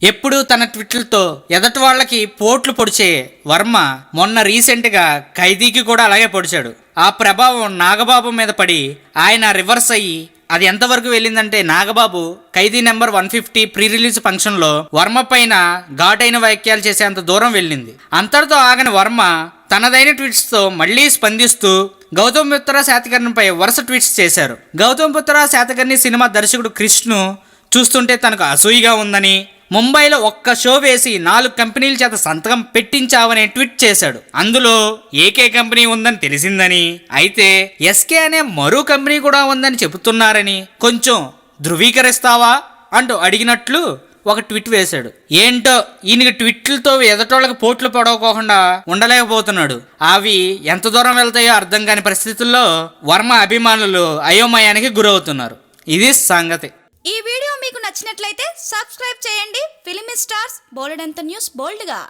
ఎప్పుడు తన ట్విట్లతో ఎదటి వాళ్ళకి పోట్లు పొడిచే వర్మ మొన్న రీసెంట్గా ఖైదీకి కూడా అలాగే పొడిచాడు. ఆ ప్రభావం నాగబాబు మీద పడి ఆయన రివర్స్ అయ్యి అది ఎంతవరకు వెళ్ళిందంటే నాగబాబు ఖైదీ నెంబర్ 150 ప్రీ రిలీజ్ ఫంక్షన్లో వర్మ పైన ఘాటైన వ్యాఖ్యలు చేసేంత దూరం వెళ్ళింది. అంతటితో ఆగని వర్మ తనదైన ట్వీట్స్తో మళ్లీ స్పందిస్తూ గౌతమ్ బుత్రా శాతకర్ణిపై వరుస ట్వీట్స్ చేశారు. గౌతమ్ బుత్రా శాతకర్ణి సినిమా దర్శకుడు క్రిష్ను చూస్తుంటే తనకు అసూయగా ఉందని, ముంబైలో ఒక్క షో వేసి 4 కంపెనీల చేత సంతకం పెట్టించావని ట్వీట్ చేశాడు. అందులో ఏకే కంపెనీ ఉందని తెలిసిందని, అయితే ఎస్కే అనే మరో కంపెనీ కూడా ఉందని చెబుతున్నారని కొంచెం ధృవీకరిస్తావా అంటూ అడిగినట్లు ఒక ట్వీట్ వేశాడు. ఏంటో ఈయనకి ట్వీట్లతో ఎదటోళ్ళకి పోట్లు పడవకోకుండా ఉండలేకపోతున్నాడు. అవి ఎంత దూరం వెళ్తాయో అర్థం కాని పరిస్థితుల్లో వర్మ అభిమానులు అయోమయానికి గురవుతున్నారు. ఇది సంగతి. ఈ వీడియో మీకు నచ్చినట్లయితే సబ్స్క్రైబ్ చేయండి. ఫిలిమి స్టార్స్ బోలెడంత న్యూస్ బోల్డ్గా.